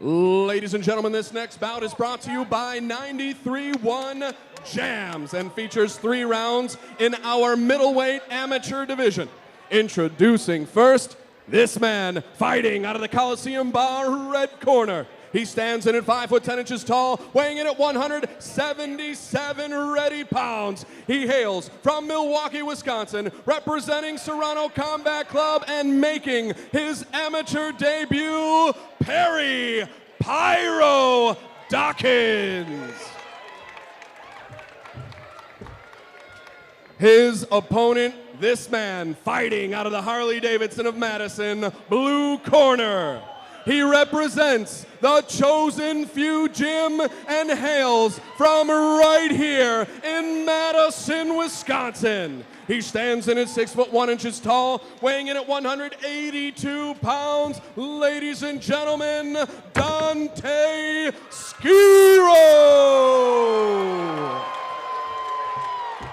Ladies and gentlemen, this next bout is brought to you by 93-1 Jams and features 3 rounds in our middleweight amateur division. Introducing first, this man fighting out of the Coliseum Bar red corner. He stands in at 5 foot 10 inches tall, weighing in at 177 ready pounds. He hails from Milwaukee, Wisconsin, representing Serrano Combat Club and making his amateur debut, Perry Pyro Dockins. His opponent, this man fighting out of the Harley-Davidson of Madison, blue corner. He represents the Chosen Few Gym and hails from right here in Madison, Wisconsin. He stands in at 6 foot 1 inches tall, weighing in at 182 pounds. Ladies and gentlemen, Dante Schiro.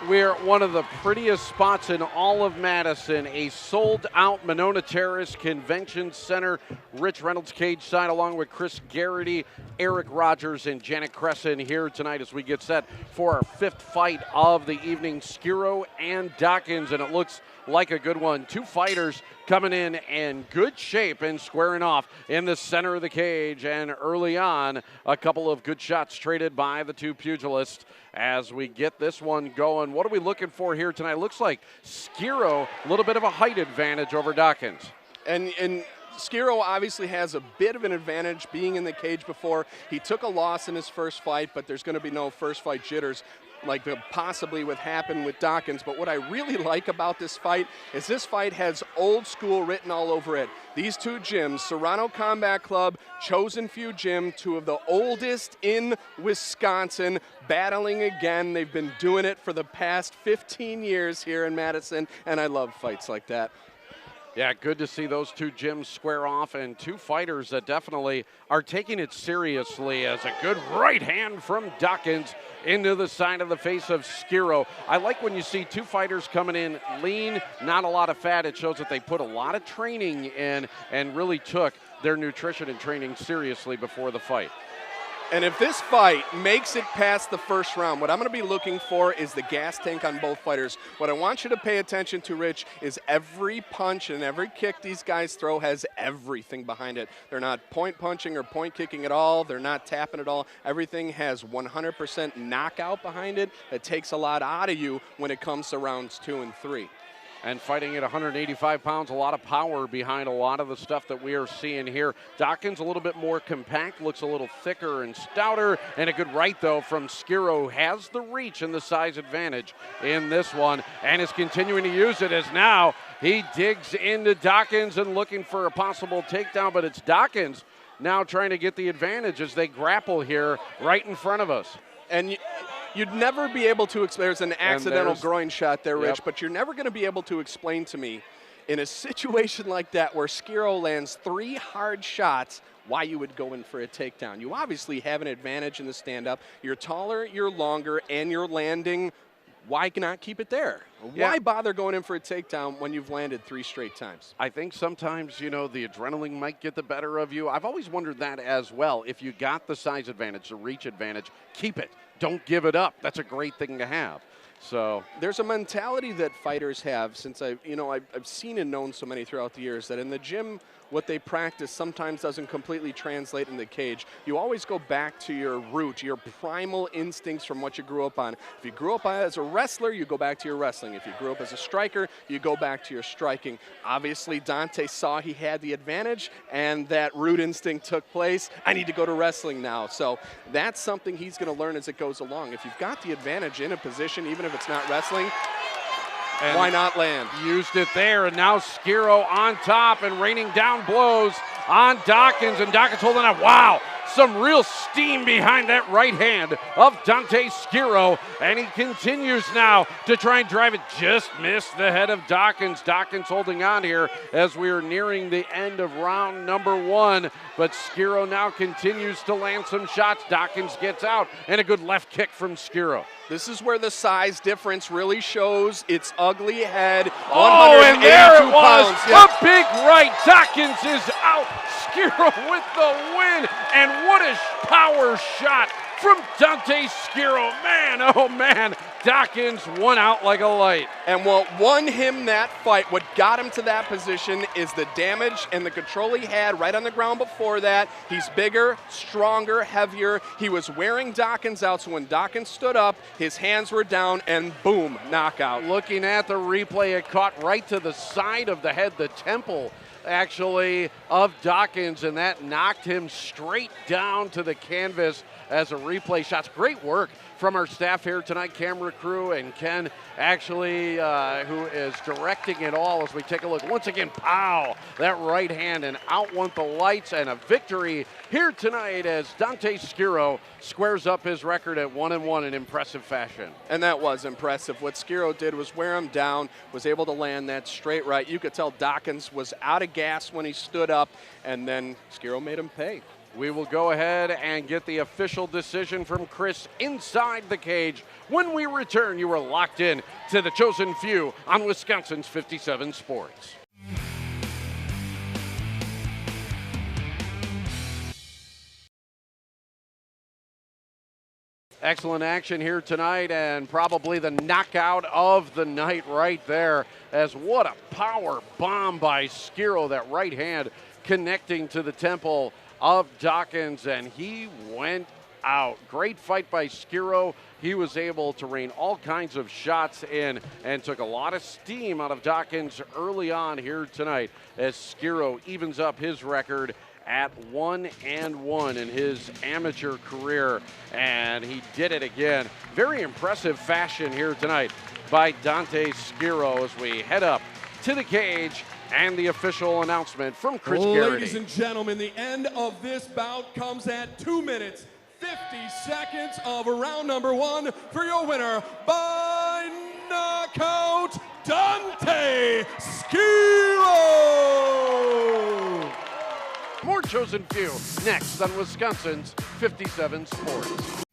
We're at one of the prettiest spots in all of Madison, a sold-out Monona Terrace Convention Center. Rich Reynolds cage side along with Chris Garrity, Eric Rogers, and Janet Cresson here tonight as we get set for our 5th fight of the evening, Schiro and Dockins, and it looks like a good one. 2 fighters coming in good shape and squaring off in the center of the cage, and early on, a couple of good shots traded by the 2 pugilists as we get this one going. What are we looking for here tonight? Looks like Schiro, a little bit of a height advantage over Dockins. And Schiro obviously has a bit of an advantage being in the cage before. He took a loss in his first fight, but there's going to be no first fight jitters like possibly what happened with Dockins. But what I really like about this fight is this fight has old school written all over it. These 2 gyms, Serrano Combat Club, Chosen Few Gym, 2 of the oldest in Wisconsin, battling again. They've been doing it for the past 15 years here in Madison, and I love fights like that. Yeah, good to see those 2 gyms square off, and 2 fighters that definitely are taking it seriously, as a good right hand from Dockins into the side of the face of Schiro. I like when you see 2 fighters coming in lean, not a lot of fat. It shows that they put a lot of training in and really took their nutrition and training seriously before the fight. And if this fight makes it past the first round, what I'm going to be looking for is the gas tank on both fighters. What I want you to pay attention to, Rich, is every punch and every kick these guys throw has everything behind it. They're not point punching or point kicking at all. They're not tapping at all. Everything has 100% knockout behind it. It takes a lot out of you when it comes to rounds 2 and 3. And fighting at 185 pounds, a lot of power behind a lot of the stuff that we are seeing here. Dockins a little bit more compact, looks a little thicker and stouter, and a good right, though, from Schiro. Has the reach and the size advantage in this one, and is continuing to use it as now he digs into Dockins and looking for a possible takedown, but it's Dockins now trying to get the advantage as they grapple here right in front of us. And you'd never be able to explain. There's an accidental groin shot there, Rich, but you're never going to be able to explain to me in a situation like that where Schiro lands 3 hard shots why you would go in for a takedown. You obviously have an advantage in the stand-up. You're taller, you're longer, and you're landing. Why not keep it there? Why bother going in for a takedown when you've landed 3 straight times? I think sometimes, the adrenaline might get the better of you. I've always wondered that as well. If you got the size advantage, the reach advantage, keep it. Don't give it up. That's a great thing to have. So there's a mentality that fighters have, since I've seen and known so many throughout the years, that in the gym, what they practice sometimes doesn't completely translate in the cage. You always go back to your root, your primal instincts from what you grew up on. If you grew up as a wrestler, you go back to your wrestling. If you grew up as a striker, you go back to your striking. Obviously, Dante saw he had the advantage, and that root instinct took place. I need to go to wrestling now. So that's something he's going to learn as it goes along. If you've got the advantage in a position, even if it's not wrestling, and why not land? Used it there, and now Schiro on top and raining down blows on Dockins, and Dockins holding up. Wow, some real steam behind that right hand of Dante Schiro, and he continues now to try and drive it. Just missed the head of Dockins. Dockins holding on here as we are nearing the end of round number 1, but Schiro now continues to land some shots. Dockins gets out, and a good left kick from Schiro. This is where the size difference really shows its ugly head. Oh, and there it was. Pounds. A big right. Dockins is out. Schiro with the win, and what a power shot from Dante Schiro. Man, oh man, Dockins won out like a light. And what won him that fight, what got him to that position, is the damage and the control he had right on the ground before that. He's bigger, stronger, heavier. He was wearing Dockins out, so when Dockins stood up, his hands were down, and boom, knockout. Looking at the replay, it caught right to the side of the head, the temple, actually, of Dockins, and that knocked him straight down to the canvas as a replay shots. Great work from our staff here tonight, camera crew, and Ken, actually, who is directing it all as we take a look. Once again, pow, that right hand, and out went the lights, and a victory here tonight as Dante Schiro squares up his record at 1-1 in impressive fashion. And that was impressive. What Schiro did was wear him down, was able to land that straight right. You could tell Dockins was out of gas when he stood up, and then Schiro made him pay. We will go ahead and get the official decision from Chris inside the cage. When we return, you are locked in to the Chosen Few on Wisconsin's 57 Sports. Excellent action here tonight, and probably the knockout of the night right there, as what a power bomb by Schiro, that right hand connecting to the temple of Dockins, and he went out. Great fight by Schiro. He was able to rain all kinds of shots in and took a lot of steam out of Dockins early on here tonight as Schiro evens up his record at 1-1 in his amateur career, and he did it again. Very impressive fashion here tonight by Dante Schiro as we head up to the cage and the official announcement from Chris Garrity. Ladies and gentlemen, the end of this bout comes at 2 minutes, 50 seconds of round number 1 for your winner by knockout, Dante Schiro. More Chosen Few next on Wisconsin's 57 Sports.